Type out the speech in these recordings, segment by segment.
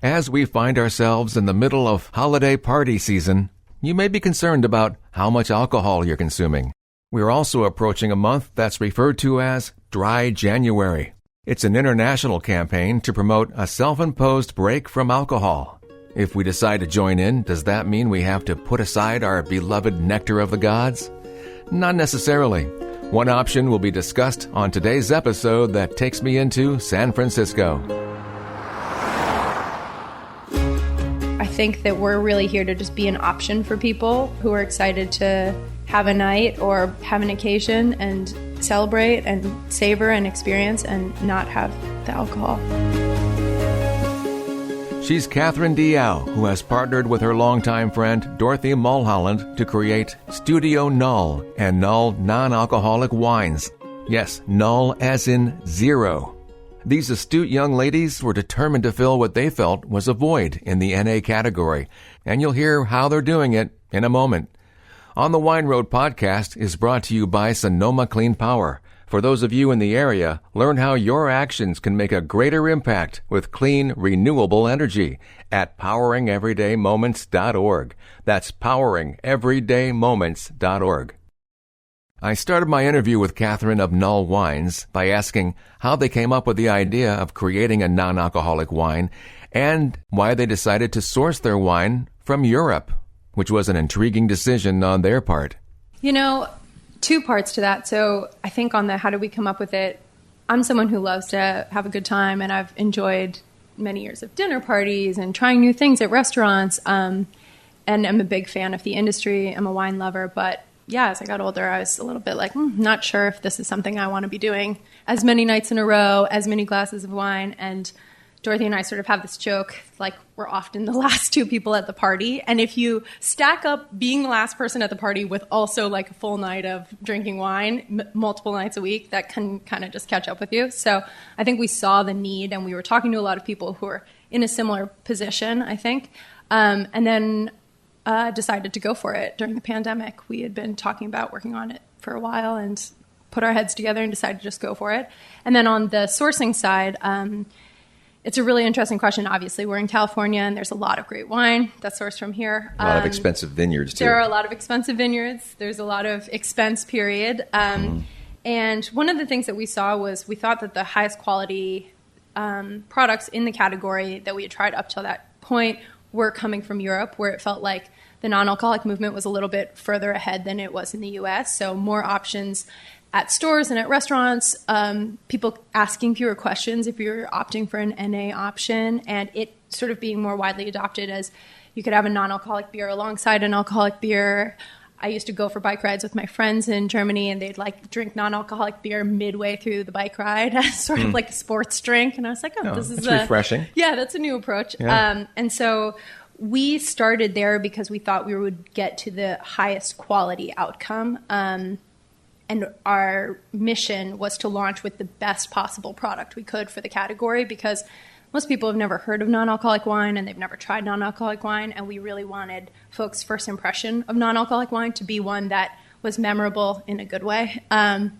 As we find ourselves in the middle of holiday party season, you may be concerned about how much alcohol you're consuming. We're also approaching a month that's referred to as Dry January. It's an international campaign to promote a self-imposed break from alcohol. If we decide to join in, does that mean we have to put aside our beloved nectar of the gods? Not necessarily. One option will be discussed on today's episode that takes me into San Francisco. I think that we're really here to just be an option for people who are excited to have a night or have an occasion and celebrate and savor and experience and not have the alcohol. She's Catherine Diao, who has partnered with her longtime friend Dorothy Mulholland to create Studio Null and Null non-alcoholic wines. Yes, Null as in zero. These astute young ladies were determined to fill what they felt was a void in the NA category, and you'll hear how they're doing it in a moment. On the Wine Road podcast is brought to you by Sonoma Clean Power. For those of you in the area, learn how your actions can make a greater impact with clean, renewable energy at poweringeverydaymoments.org. That's poweringeverydaymoments.org. I started my interview with Catherine of Null Wines by asking how they came up with the idea of creating a non-alcoholic wine and why they decided to source their wine from Europe, which was an intriguing decision on their part. You know, two parts to that. So I think on the how did we come up with it, I'm someone who loves to have a good time, and I've enjoyed many years of dinner parties and trying new things at restaurants, and I'm a big fan of the industry. I'm a wine lover, but yeah, as I got older, I was a little bit like, not sure if this is something I want to be doing as many nights in a row, as many glasses of wine. And Dorothy and I sort of have this joke, like we're often the last two people at the party. And if you stack up being the last person at the party with also like a full night of drinking wine, multiple nights a week, that can kind of just catch up with you. So I think we saw the need, and we were talking to a lot of people who are in a similar position, I think. And then decided to go for it during the pandemic. We had been talking about working on it for a while and put our heads together and decided to just go for it. And then on the sourcing side, it's a really interesting question. Obviously, we're in California, and there's a lot of great wine that's sourced from here. A lot of expensive vineyards, too. There are a lot of expensive vineyards. There's a lot of expense, period. And one of the things that we saw was we thought that the highest quality products in the category that we had tried up till that point were coming from Europe, where it felt like the non-alcoholic movement was a little bit further ahead than it was in the U.S., so more options at stores and at restaurants, people asking fewer questions if you're opting for an NA option, and it sort of being more widely adopted as you could have a non-alcoholic beer alongside an alcoholic beer. I used to go for bike rides with my friends in Germany, and they'd like drink non-alcoholic beer midway through the bike ride as sort of like a sports drink. And I was like, this is refreshing. Yeah, that's a new approach. Yeah. And so we started there because we thought we would get to the highest quality outcome. And our mission was to launch with the best possible product we could for the category, because most people have never heard of non-alcoholic wine and they've never tried non-alcoholic wine. And we really wanted folks' first impression of non-alcoholic wine to be one that was memorable in a good way. And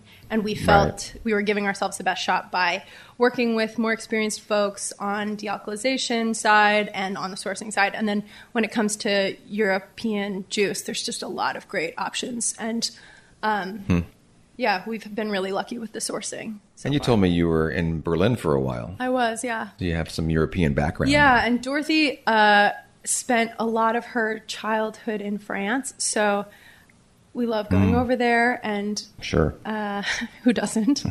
we felt we were giving ourselves the best shot by working with more experienced folks on dealcoholization side and on the sourcing side. And then when it comes to European juice, there's just a lot of great options. And yeah, we've been really lucky with the sourcing. And you told me you were in Berlin for a while. I was, yeah. Do you have some European background? Yeah, and Dorothy spent a lot of her childhood in France, so we love going over there, and sure, who doesn't?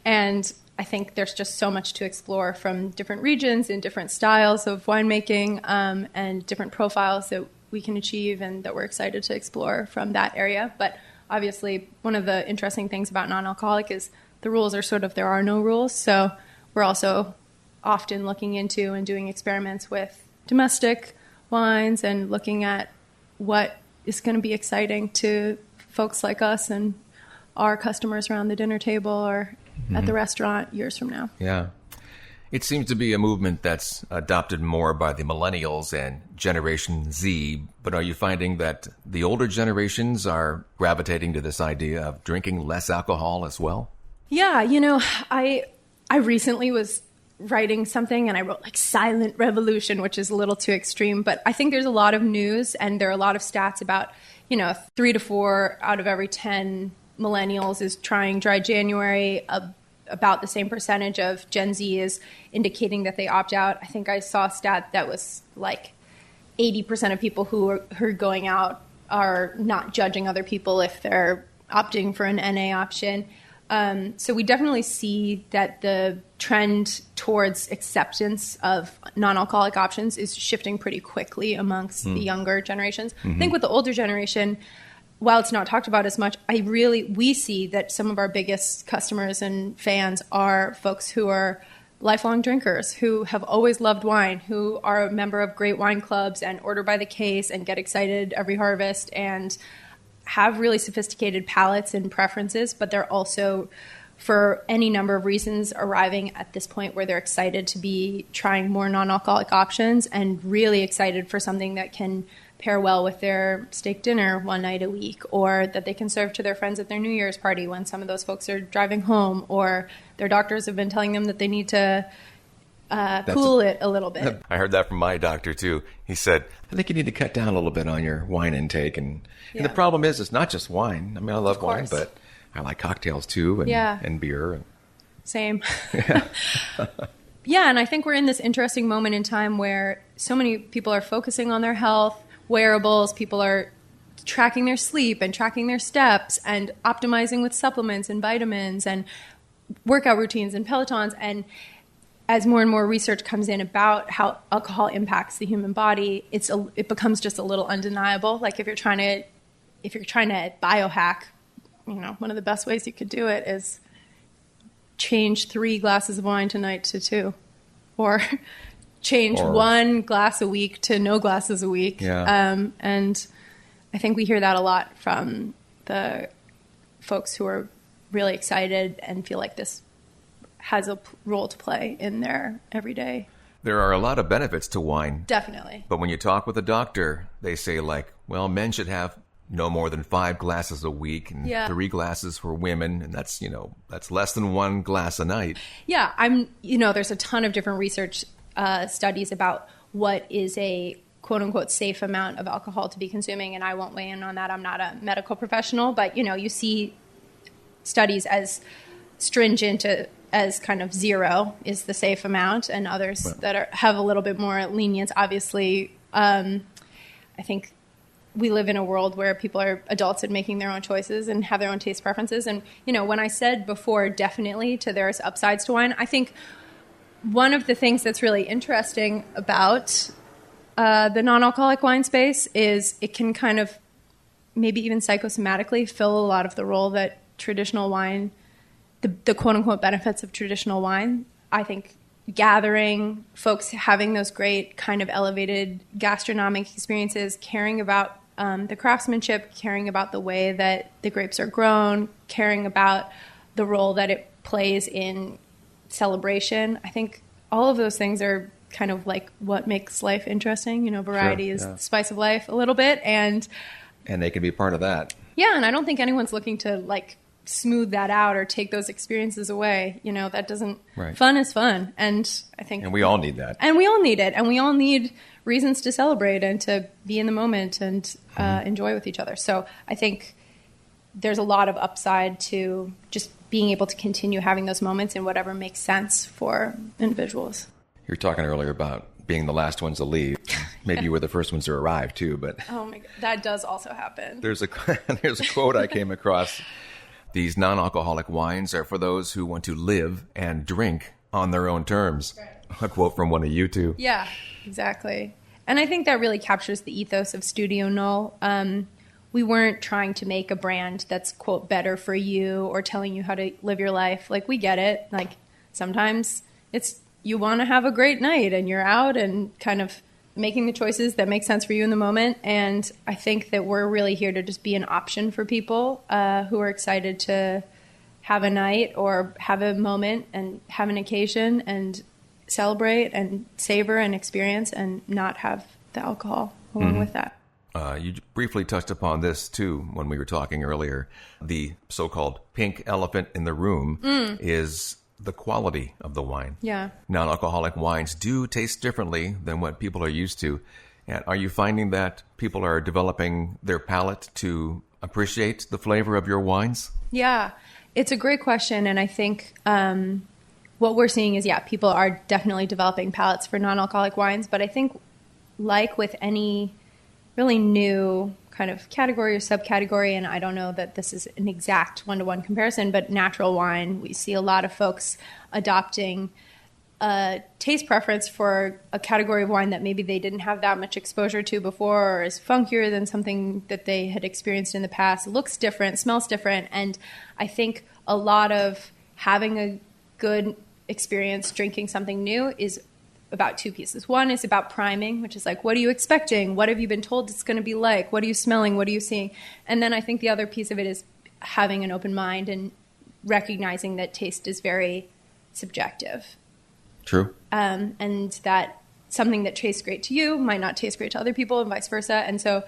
And I think there's just so much to explore from different regions and different styles of winemaking, and different profiles that we can achieve and that we're excited to explore from that area. But obviously, one of the interesting things about non-alcoholic is the rules are sort of there are no rules. So we're also often looking into and doing experiments with domestic wines and looking at what is going to be exciting to folks like us and our customers around the dinner table or at the restaurant years from now. Yeah. It seems to be a movement that's adopted more by the millennials and Generation Z, but are you finding that the older generations are gravitating to this idea of drinking less alcohol as well? Yeah, you know, I recently was writing something and I wrote like silent revolution, which is a little too extreme. But I think there's a lot of news and there are a lot of stats about, 3 to 4 out of every 10 millennials is trying dry January. About the same percentage of Gen Z is indicating that they opt out. I think I saw a stat that was like 80% of people who are going out are not judging other people if they're opting for an NA option. So we definitely see that the trend towards acceptance of non-alcoholic options is shifting pretty quickly amongst the younger generations. I think with the older generation, while it's not talked about as much, we see that some of our biggest customers and fans are folks who are lifelong drinkers, who have always loved wine, who are a member of great wine clubs and order by the case and get excited every harvest and have really sophisticated palates and preferences, but they're also, for any number of reasons, arriving at this point where they're excited to be trying more non-alcoholic options and really excited for something that can pair well with their steak dinner one night a week, or that they can serve to their friends at their New Year's party when some of those folks are driving home, or their doctors have been telling them that they need to cool it a little bit. I heard that from my doctor too. He said, I think you need to cut down a little bit on your wine intake. And the problem is, it's not just wine. I mean, I love wine, but I like cocktails too, and beer. Same. Yeah, and I think we're in this interesting moment in time where so many people are focusing on their health, wearables, people are tracking their sleep and tracking their steps and optimizing with supplements and vitamins and workout routines and Pelotons. And as more and more research comes in about how alcohol impacts the human body, it becomes just a little undeniable. Like if you're trying to biohack, one of the best ways you could do it is change 3 glasses of wine tonight to 2, or change 1 glass a week to no glasses a week. Yeah. And I think we hear that a lot from the folks who are really excited and feel like this has a role to play in their everyday. There are a lot of benefits to wine. Definitely. But when you talk with a doctor, they say men should have no more than 5 glasses a week and 3 glasses for women. And that's less than 1 glass a night. Yeah. There's a ton of different research studies about what is a quote unquote safe amount of alcohol to be consuming. And I won't weigh in on that. I'm not a medical professional, but you see studies as stringent as kind of 0 is the safe amount, and others that have a little bit more lenience. Obviously, I think we live in a world where people are adults and making their own choices and have their own taste preferences. And, when I said before, definitely there's upsides to wine, I think one of the things that's really interesting about the non-alcoholic wine space is it can kind of maybe even psychosomatically fill a lot of the role that traditional wine, the quote-unquote benefits of traditional wine. I think gathering, folks having those great kind of elevated gastronomic experiences, caring about the craftsmanship, caring about the way that the grapes are grown, caring about the role that it plays in celebration. I think all of those things are kind of like what makes life interesting. Variety is the spice of life a little bit. And they can be part of that. Yeah, and I don't think anyone's looking to smooth that out or take those experiences away. That doesn't, fun is fun. And I think, and we all need that. And we all need it. And we all need reasons to celebrate and to be in the moment and enjoy with each other. So I think there's a lot of upside to just being able to continue having those moments in whatever makes sense for individuals. You were talking earlier about being the last ones to leave. Maybe you were the first ones to arrive too, but oh my God, that does also happen. There's a quote I came across. These non-alcoholic wines are for those who want to live and drink on their own terms. Right. A quote from one of you two. Yeah, exactly. And I think that really captures the ethos of Studio Null. We weren't trying to make a brand that's, quote, better for you or telling you how to live your life. We get it. Sometimes it's you want to have a great night and you're out and kind of making the choices that make sense for you in the moment. And I think that we're really here to just be an option for people who are excited to have a night or have a moment and have an occasion and celebrate and savor and experience and not have the alcohol along with that. You briefly touched upon this, too, when we were talking earlier. The so-called pink elephant in the room is the quality of the wine. Yeah. Non-alcoholic wines do taste differently than what people are used to. And are you finding that people are developing their palate to appreciate the flavor of your wines? Yeah, it's a great question. And I think what we're seeing is, people are definitely developing palates for non-alcoholic wines. But I think like with any really new kind of category or subcategory, and I don't know that this is an exact one-to-one comparison, but natural wine, we see a lot of folks adopting a taste preference for a category of wine that maybe they didn't have that much exposure to before, or is funkier than something that they had experienced in the past. It looks different, smells different, and I think a lot of having a good experience drinking something new is about two pieces. One is about priming, which is like, what are you expecting? What have you been told it's going to be like? What are you smelling? What are you seeing? And then I think the other piece of it is having an open mind and recognizing that taste is very subjective. True. And that something that tastes great to you might not taste great to other people and vice versa. And so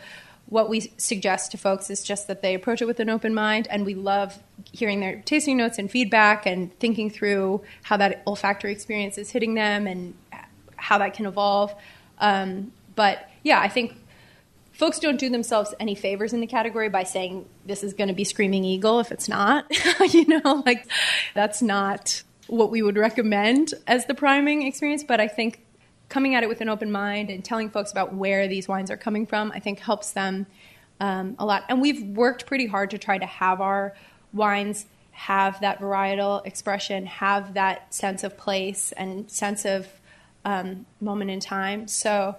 what we suggest to folks is just that they approach it with an open mind, and we love hearing their tasting notes and feedback and thinking through how that olfactory experience is hitting them and how that can evolve. But yeah, I think folks don't do themselves any favors in the category by saying this is going to be Screaming Eagle if it's not. That's not what we would recommend as the priming experience. But I think coming at it with an open mind and telling folks about where these wines are coming from, I think helps them a lot. And we've worked pretty hard to try to have our wines have that varietal expression, have that sense of place and sense of moment in time. So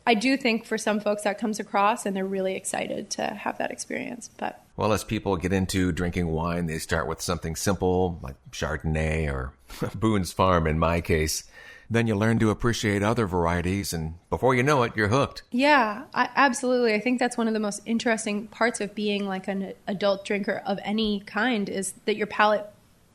I do think for some folks that comes across and they're really excited to have that experience. But well, as people get into drinking wine, they start with something simple like Chardonnay or Boone's Farm in my case. Then you learn to appreciate other varieties, and before you know it, you're hooked. Yeah, absolutely. I think that's one of the most interesting parts of being like an adult drinker of any kind is that your palate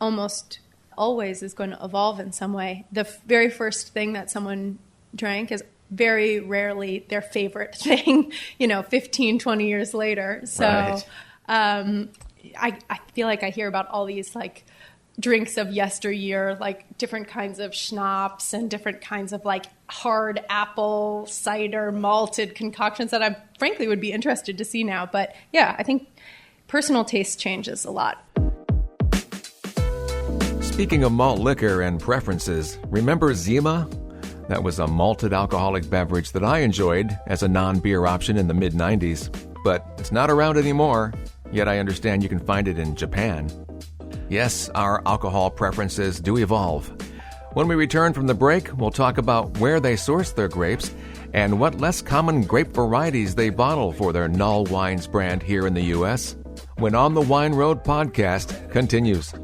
almost always is going to evolve in some way. The very first thing that someone drank is very rarely their favorite thing, 15, 20 years later. So right. I feel like I hear about all these like drinks of yesteryear, like different kinds of schnapps and different kinds of like hard apple cider malted concoctions that I frankly would be interested to see now. But yeah, I think personal taste changes a lot. Speaking of malt liquor and preferences, remember Zima? That was a malted alcoholic beverage that I enjoyed as a non-beer option in the mid-90s. But it's not around anymore, yet I understand you can find it in Japan. Yes, our alcohol preferences do evolve. When we return from the break, we'll talk about where they source their grapes and what less common grape varieties they bottle for their Null Wines brand here in the U.S. When On the Wine Road podcast continues.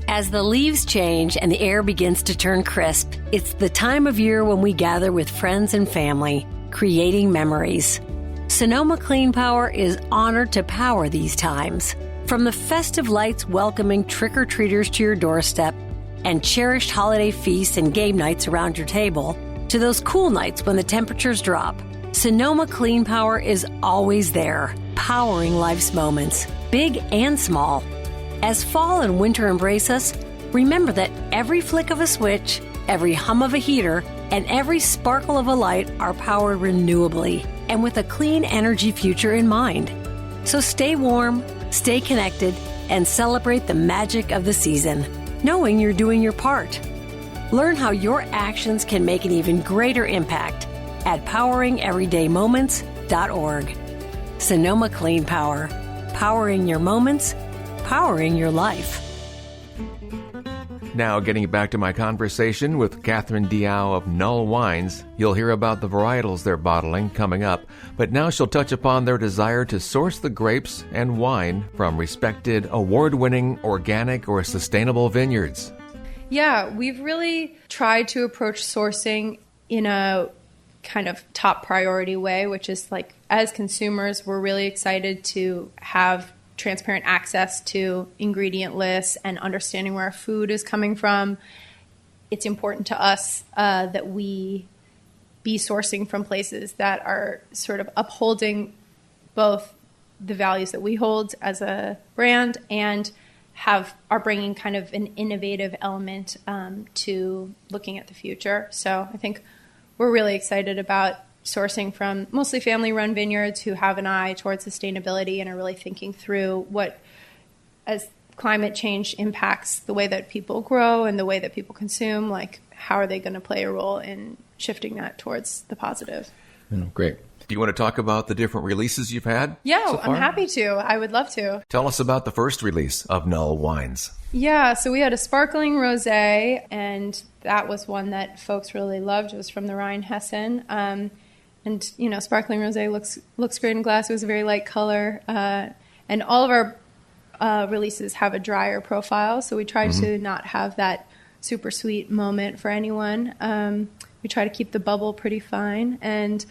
As the leaves change and the air begins to turn crisp, it's the time of year when we gather with friends and family, creating memories. Sonoma Clean Power is honored to power these times. From the festive lights welcoming trick-or-treaters to your doorstep and cherished holiday feasts and game nights around your table, to those cool nights when the temperatures drop, Sonoma Clean Power is always there, powering life's moments, big and small. As fall and winter embrace us, remember that every flick of a switch, every hum of a heater, and every sparkle of a light are powered renewably and with a clean energy future in mind. So stay warm, stay connected, and celebrate the magic of the season, knowing you're doing your part. Learn how your actions can make an even greater impact at poweringeverydaymoments.org. Sonoma Clean Power. Powering your moments, powering your life. Now, getting back to my conversation with Catherine Diao of Null Wines, you'll hear about the varietals they're bottling coming up, but now she'll touch upon their desire to source the grapes and wine from respected, award-winning, organic, or sustainable vineyards. Yeah, we've really tried to approach sourcing in a kind of top priority way, which is like, as consumers, we're really excited to have transparent access to ingredient lists and understanding where our food is coming from. It's important to us that we be sourcing from places that are sort of upholding both the values that we hold as a brand and are bringing kind of an innovative element to looking at the future. So I think we're really excited about sourcing from mostly family-run vineyards who have an eye towards sustainability and are really thinking through what, as climate change impacts the way that people grow and the way that people consume, like how are they going to play a role in shifting that towards the positive. Great. Do you want to talk about the different releases you've had? Yeah, so far? I'm happy to. I would love to. Tell us about the first release of Null Wines. Yeah, so we had a sparkling rosé, and that was one that folks really loved. It was from the Rheinhessen. And, you know, sparkling rosé looks great in glass. It was a very light color. And all of our releases have a drier profile, so we try to not have that super sweet moment for anyone. We try to keep the bubble pretty fine. And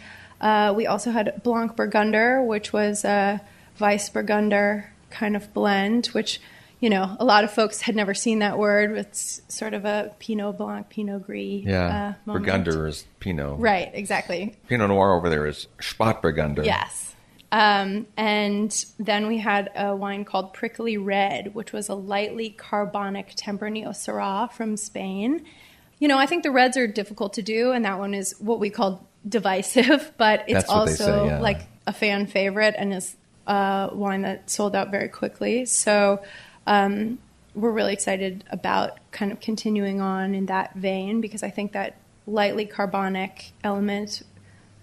we also had Blanc Burgunder, which was a Weiss Burgunder kind of blend, which, you know, a lot of folks had never seen that word. It's sort of a Pinot Blanc, Pinot Gris moment. Burgunder is Pinot. Right, exactly. Pinot Noir over there is Spätburgunder. Yes. And then we had a wine called Prickly Red, which was a lightly carbonic Tempranillo Syrah from Spain. You know, I think the reds are difficult to do, and that one is what we call divisive, but it's also like a fan favorite and is a wine that sold out very quickly. So we're really excited about kind of continuing on in that vein, because I think that lightly carbonic element,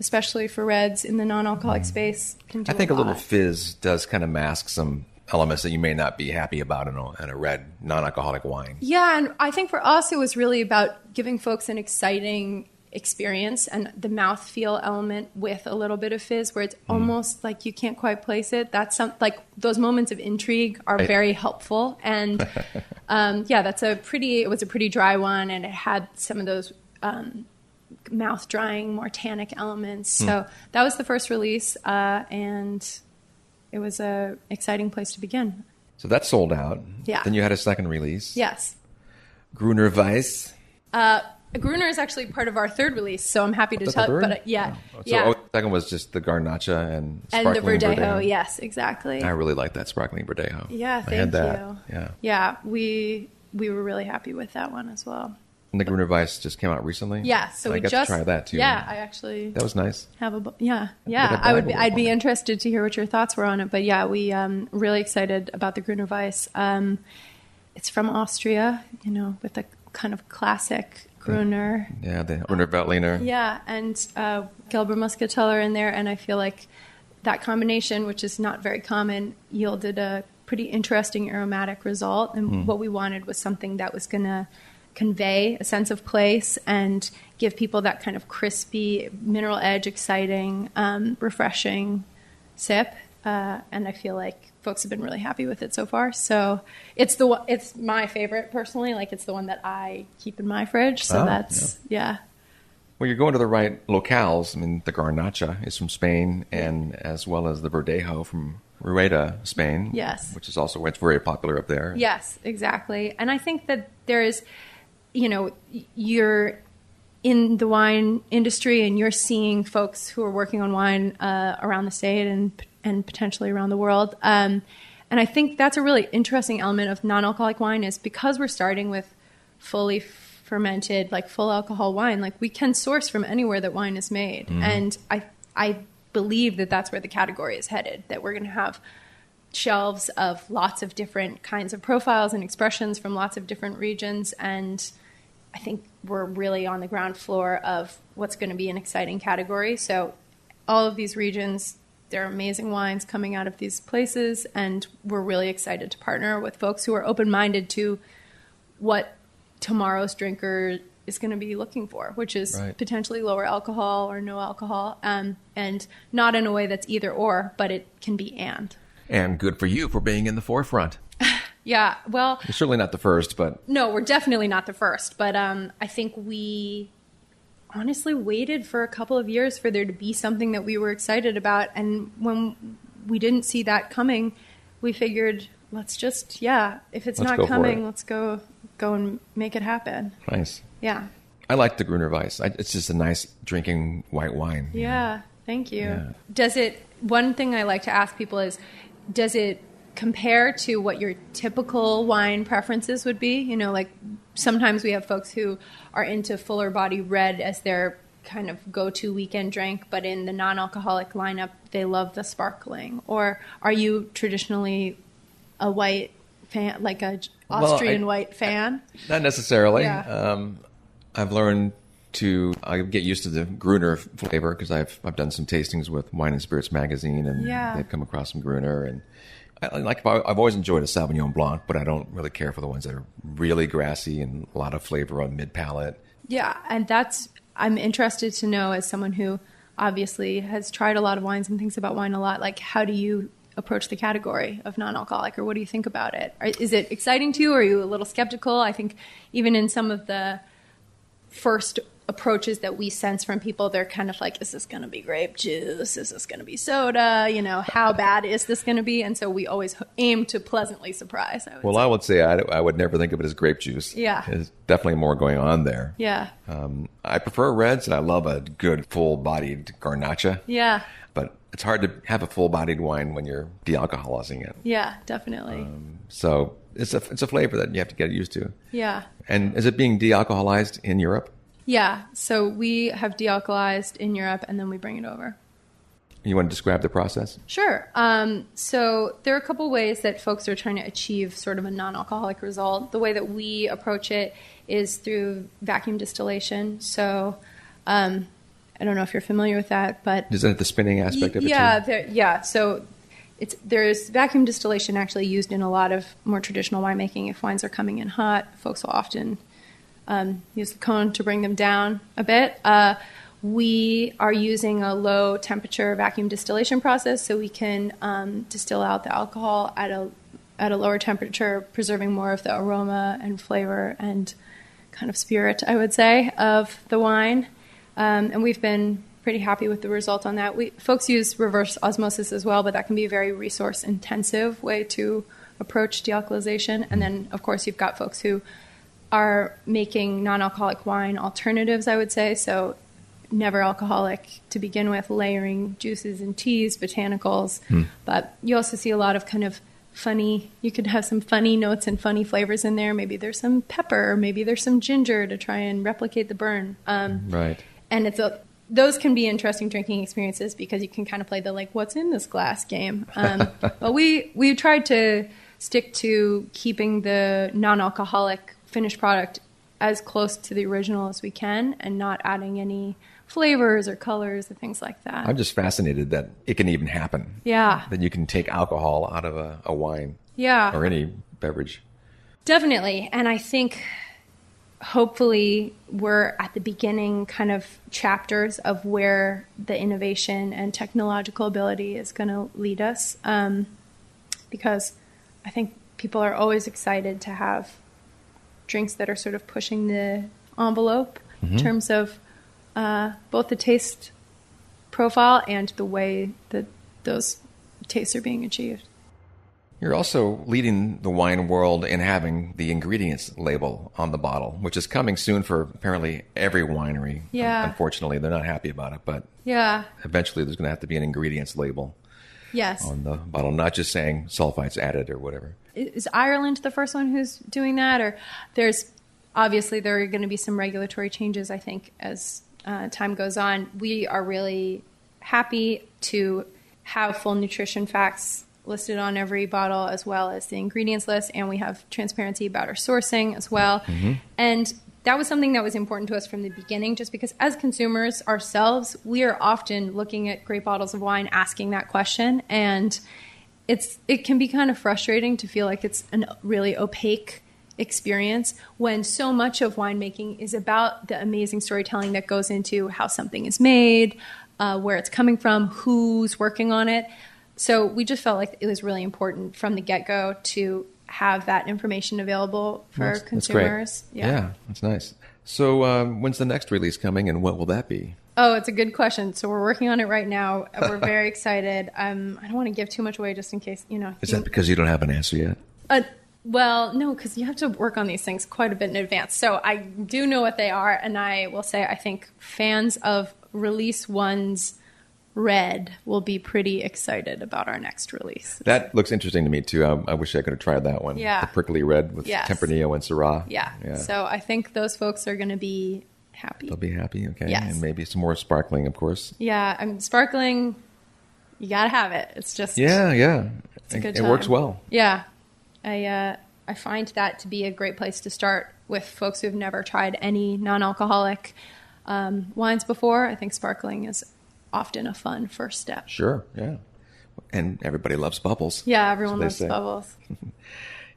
especially for reds in the non-alcoholic space, can do I think a a little lot. fizz does kind of mask some elements that you may not be happy about in a red non-alcoholic wine. Yeah, and I think for us it was really about giving folks an exciting experience and the mouthfeel element with a little bit of fizz, where it's almost like you can't quite place it. That's like those moments of intrigue are very helpful. And it was a pretty dry one, and it had some of those mouth drying, more tannic elements. So that was the first release, and it was a exciting place to begin. So that sold out. Yeah. Then you had a second release. Yes. Gruner Weiss. Gruner is actually part of our third release, so I'm happy to tell. But So the second was just the Garnacha and the sparkling Verdejo. Yes, exactly. I really like that sparkling Verdejo. Yeah, I had that. you. Yeah, we were really happy with that one as well. And the Gruner Weiss just came out recently. Yeah, so I got to try that too. Yeah, I actually that was nice. have I'd be interested to hear what your thoughts were on it. But yeah, we really excited about the Gruner Weiss. It's from Austria, you know, with a kind of classic Gruner. Yeah, the Gruner Veltliner. Yeah, and Gelber Muscateller in there, and I feel like that combination, which is not very common, yielded a pretty interesting aromatic result. And what we wanted was something that was going to convey a sense of place and give people that kind of crispy, mineral edge, exciting, refreshing sip. And I feel like folks have been really happy with it so far. So it's my favorite personally. Like, it's the one that I keep in my fridge. So yeah. Well, you're going to the right locales. I mean, the Garnacha is from Spain, and as well as the Verdejo from Rueda, Spain. Yes. Which is also, it's very popular up there. Yes, exactly. And I think that there is, you know, you're in the wine industry and you're seeing folks who are working on wine around the state and potentially around the world. And I think that's a really interesting element of non-alcoholic wine, is because we're starting with fully fermented, like full alcohol wine, like we can source from anywhere that wine is made. And I believe that that's where the category is headed, that we're going to have shelves of lots of different kinds of profiles and expressions from lots of different regions. And I think we're really on the ground floor of what's going to be an exciting category. So all of these regions, there are amazing wines coming out of these places, and we're really excited to partner with folks who are open-minded to what tomorrow's drinker is going to be looking for, which is potentially lower alcohol or no alcohol, and not in a way that's either or, but it can be and. And good for you for being in the forefront. Yeah, well... You're certainly not the first, but... No, we're definitely not the first, but I think we honestly waited for a couple of years for there to be something that we were excited about, and when we didn't see that coming, we figured, let's just, if it's not coming, let's go and make it happen. Nice. Yeah. I like the Gruner Weiss. It's just a nice drinking white wine. Yeah, thank you. Yeah. One thing I like to ask people is, does it compare to what your typical wine preferences would be. You know, like sometimes we have folks who are into fuller body red as their kind of go-to weekend drink, but in the non-alcoholic lineup, they love the sparkling. Or are you traditionally a white fan, like a Austrian white fan? Not necessarily. Yeah. I've learned I get used to the Gruner flavor because I've done some tastings with Wine and Spirits magazine, and they've come across some Gruner. And I've always enjoyed a Sauvignon Blanc, but I don't really care for the ones that are really grassy and a lot of flavor on mid palate. Yeah, and I'm interested to know, as someone who obviously has tried a lot of wines and thinks about wine a lot, like how do you approach the category of non-alcoholic, or what do you think about it? Is it exciting to you, or are you a little skeptical? I think even in some of the first approaches that we sense from people, they're kind of like, is this going to be grape juice? Is this going to be soda? You know, how bad is this going to be? And so we always aim to pleasantly surprise. I would say I would never think of it as grape juice. Yeah. There's definitely more going on there. Yeah. I prefer reds, and I love a good full-bodied Garnacha. Yeah. But it's hard to have a full-bodied wine when you're de-alcoholizing it. Yeah, definitely. So it's a flavor that you have to get used to. Yeah. And is it being de-alcoholized in Europe? Yeah. So we have de-alcoholized in Europe, and then we bring it over. You want to describe the process? Sure. So there are a couple ways that folks are trying to achieve sort of a non-alcoholic result. The way that we approach it is through vacuum distillation. So I don't know if you're familiar with that, but... Is that the spinning aspect of it too? Yeah. So there's vacuum distillation actually used in a lot of more traditional winemaking. If wines are coming in hot, folks will often use the cone to bring them down a bit. We are using a low temperature vacuum distillation process, so we can distill out the alcohol at a lower temperature, preserving more of the aroma and flavor and kind of spirit, I would say, of the wine. And we've been pretty happy with the result on that. Folks use reverse osmosis as well, but that can be a very resource-intensive way to approach dealcoholization. And then, of course, you've got folks who are making non-alcoholic wine alternatives, I would say. So never alcoholic to begin with, layering juices and teas, botanicals. But you also see a lot of kind of funny, you could have some funny notes and funny flavors in there. Maybe there's some pepper, maybe there's some ginger to try and replicate the burn. Right. And those can be interesting drinking experiences because you can kind of play the like, what's in this glass game. But we tried to stick to keeping the non-alcoholic finished product as close to the original as we can and not adding any flavors or colors or things like that. I'm just fascinated that it can even happen. Yeah. That you can take alcohol out of a wine. Yeah. Or any beverage. Definitely. And I think hopefully we're at the beginning kind of chapters of where the innovation and technological ability is going to lead us. Because I think people are always excited to have drinks that are sort of pushing the envelope in terms of both the taste profile and the way that those tastes are being achieved. You're also leading the wine world in having the ingredients label on the bottle, which is coming soon for apparently every winery. Yeah. Unfortunately, they're not happy about it, but eventually there's going to have to be an ingredients label. Yes. On the bottle, not just saying sulfites added or whatever. Is Ireland the first one who's doing that? Or there are going to be some regulatory changes, I think, as time goes on. We are really happy to have full nutrition facts listed on every bottle, as well as the ingredients list, and we have transparency about our sourcing as well. And that was something that was important to us from the beginning, just because as consumers ourselves, we are often looking at great bottles of wine, asking that question, and it can be kind of frustrating to feel like it's a really opaque experience when so much of winemaking is about the amazing storytelling that goes into how something is made, where it's coming from, who's working on it. So we just felt like it was really important from the get-go to have that information available for consumers. That's great. Yeah, that's nice. So when's the next release coming, and what will that be? Oh, it's a good question. So we're working on it right now. We're very excited. I don't want to give too much away just in case, Is that because you don't have an answer yet? Well, no, because you have to work on these things quite a bit in advance. So I do know what they are, and I will say I think fans of release ones Red will be pretty excited about our next release. That looks interesting to me, too. I wish I could have tried that one. Yeah. The prickly red with Tempranillo and Syrah. Yeah. So I think those folks are going to be happy. They'll be happy, okay. Yes. And maybe some more sparkling, of course. Yeah, I mean, sparkling, you got to have it. It's just... Yeah. It's a good time. time. It works well. Yeah. I find that to be a great place to start with folks who've never tried any non-alcoholic wines before. I think sparkling is often a fun first step. Sure, yeah. And everybody loves bubbles. Yeah, everyone loves bubbles.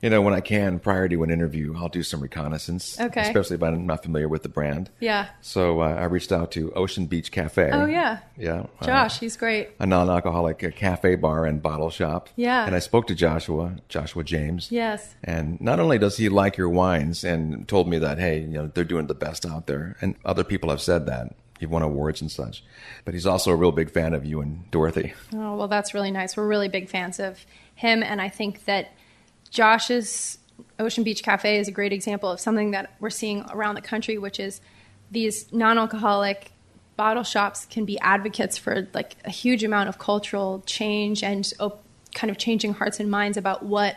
When I can, prior to an interview, I'll do some reconnaissance. Okay. Especially if I'm not familiar with the brand. Yeah. So I reached out to Ocean Beach Cafe. Oh, yeah. Yeah. Josh, he's great. A non-alcoholic cafe bar and bottle shop. Yeah. And I spoke to Joshua James. Yes. And not only does he like your wines and told me that, hey, they're doing the best out there. And other people have said that. You've won awards and such. But he's also a real big fan of you and Dorothy. Oh, well, that's really nice. We're really big fans of him. And I think that Josh's Ocean Beach Cafe is a great example of something that we're seeing around the country, which is these non-alcoholic bottle shops can be advocates for like a huge amount of cultural change and kind of changing hearts and minds about what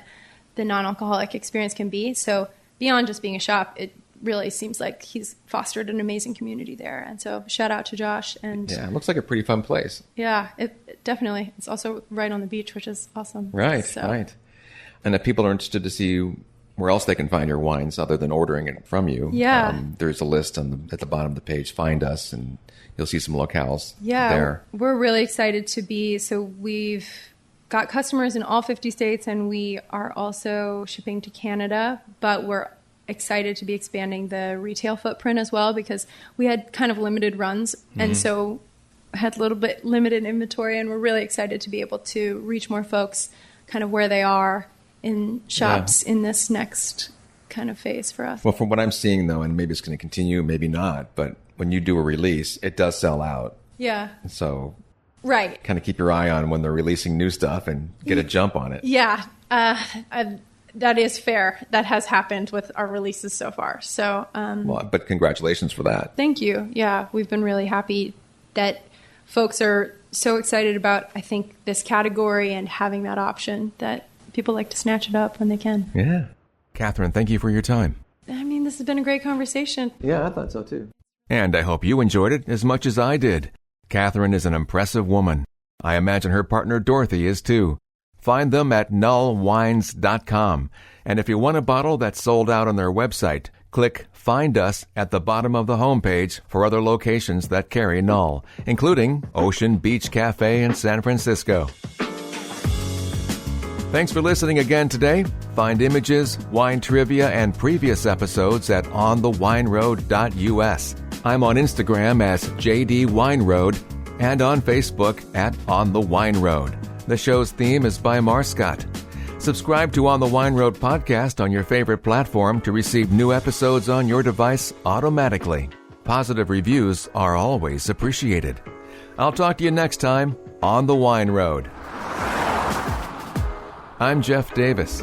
the non-alcoholic experience can be. So beyond just being a shop, it really seems like he's fostered an amazing community there. And so shout out to Josh. And yeah, it looks like a pretty fun place. Yeah, it definitely. It's also right on the beach, which is awesome. Right. And if people are interested to see where else they can find your wines other than ordering it from you, there's a list at the bottom of the page. Find us, and you'll see some locales there. We're really excited to be. So we've got customers in all 50 states, and we are also shipping to Canada, but we're excited to be expanding the retail footprint as well, because we had kind of limited runs, and so had a little bit limited inventory, and we're really excited to be able to reach more folks kind of where they are in shops in this next kind of phase for us. Well, from what I'm seeing, though, and maybe it's going to continue, maybe not, but when you do a release, it does sell out. Yeah. So right. Kind of keep your eye on when they're releasing new stuff and get a jump on it. Yeah. That is fair. That has happened with our releases so far. So, but congratulations for that. Thank you. Yeah, we've been really happy that folks are so excited about, I think, this category and having that option that people like to snatch it up when they can. Yeah. Catherine, thank you for your time. I mean, this has been a great conversation. Yeah, I thought so too. And I hope you enjoyed it as much as I did. Catherine is an impressive woman. I imagine her partner Dorothy is too. Find them at nullwines.com. And if you want a bottle that's sold out on their website, click Find Us at the bottom of the homepage for other locations that carry Null, including Ocean Beach Cafe in San Francisco. Thanks for listening again today. Find images, wine trivia, and previous episodes at onthewineroad.us. I'm on Instagram as JD Wine Road and on Facebook at On the Wine Road. The show's theme is by Marscott. Subscribe to On the Wine Road podcast on your favorite platform to receive new episodes on your device automatically. Positive reviews are always appreciated. I'll talk to you next time on the Wine Road. I'm Jeff Davis.